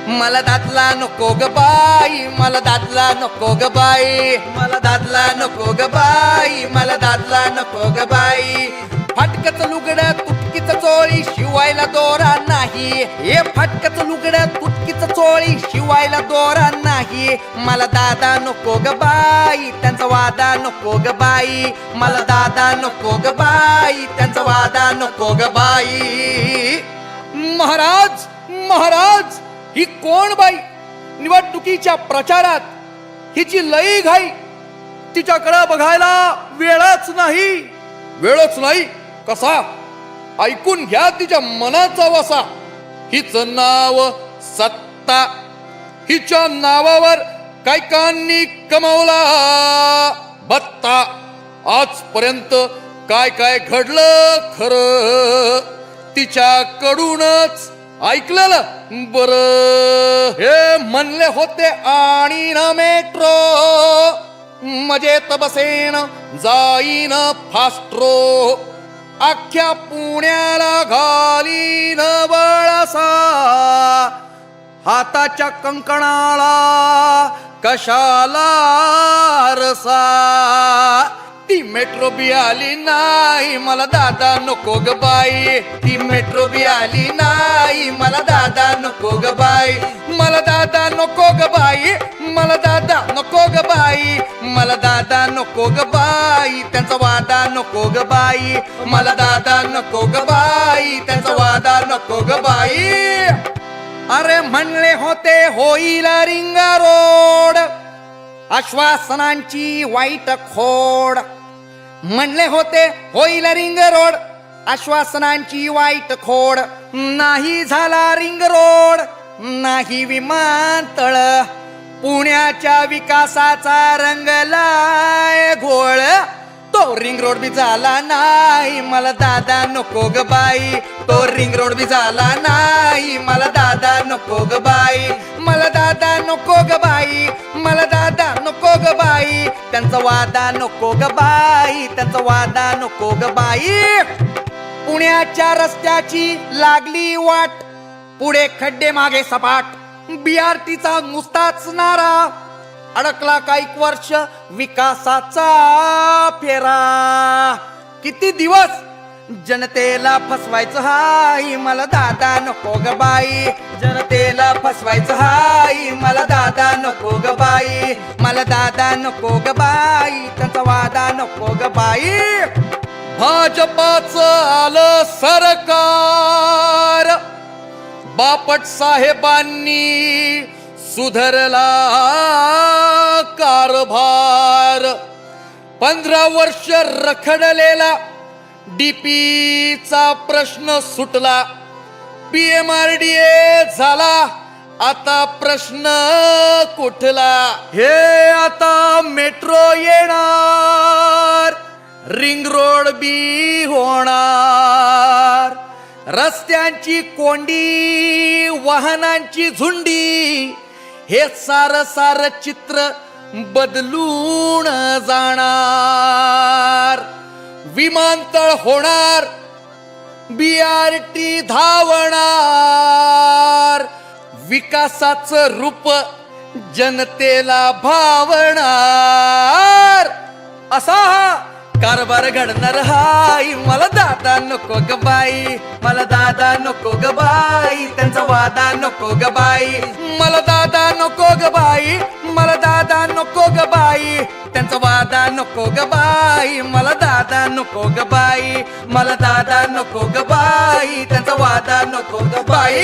मला दादला नको ग बाई, मला दादला नको ग बाई, मला दादला नको ग बाई, मला दादला नको ग बाई. फाटकच लुगड तुटकीच चोळी शिवायला दोरा नाही, हे फाटकच लुगड तुटकीच चोळी शिवायला दोरा नाही. मला दादा नको ग बाई, त्यांचा वादा नको ग बाई, मला दादा नको ग बाई, त्यांचा वादा नको ग बाई. महाराज महाराज, ही कोण बाई? निवडणुकीच्या प्रचारात हिची लई घाई, तिच्याकडे बघायला वेळच नाही. वेळच नाही कसा? ऐकून घ्या तिच्या मनाचा वसा. हिचं नाव सत्ता, हिच्या नावावर कायकांनी कमावला बत्ता. आजपर्यंत काय काय घडलं खरं, तिच्याकडूनच ऐकलेलं बर. हे म्हणले होते आणि ना मेट्रो, मजेत बसेन जाईन फास्ट्रो. अख्ख्या पुण्याला घालीन बळसा, हाताच्या कंकणाला कशाला रसा. ती मेट्रो बी आली नाही, मला दादा नको ग बाई. ती मेट्रो बी आली नाही, मला दादा नको ग बाई, मला दादा नको ग बाई, मला दादा नको ग बाई, मला दादा नको ग बाई, त्यांचा वादा नको ग बाई, मला दादा नको ग बाई, त्यांचा वादा नको ग बाई. अरे म्हणले होते होईल रिंग रोड, आश्वासनांची वाईट खोड. म्हणले होते होईल रिंग रोड, आश्वासनांची वाईट खोड. नाही झाला रिंग रोड, नाही विमानतळ, पुण्याच्या विकासाचा रंगलाय घोळ. तो रिंग रोड बी झाला नाही, मला दादा नको ग बाई, तो रिंग रोड बी झाला नाही, मला दादा नको ग बाई, मला दादा नको ग बाई, मला दादा नको ग बाई, त्यांचा वादा नको ग बाई, त्यांचा वादा नको ग बाई. पुण्याच्या रस्त्याची लागली वाट, पुढे खड्डे मागे सपाट, BRTचा नुसताच नारा, अडकला काही वर्ष विकासाचा फेरा. किती दिवस जनतेला फसवायचं हाय, मला दादा नको ग बाई, जनतेला फसवायचं हाय, मला दादा नको ग बाई, मला दादा नको ग बाई, त्यांचा वादा नको ग बाई. भाजपाचं आलं सरकार, बापट साहेबांनी सुधरला कारभार. 15 वर्ष रखडलेला DPचा प्रश्न सुटला, PMRDA झाला, आता प्रश्न कुठला. हे आता मेट्रो येणार, रिंग रोड बी होणार, रस्त्यांची कोंडी, वाहनांची झुंडी, हे सार सार चित्र बदलून जाणार. विमानतळ होणार, BRT धावणार, विकासाचं रूप जनतेला भावणार. असा हा कारभार घडणार हाय, मला दादा नको ग बाई, मला दादा नको ग बाई, त्यांचा वादा नको ग बाई, मला दादा नको ग बाई, मला दादा नको ग बाई, त्यांचा वादा नको ग बाई, मला दादा नको ग बाई, मला दादा नको ग बाई, त्यांचा वादा नको ग बाई.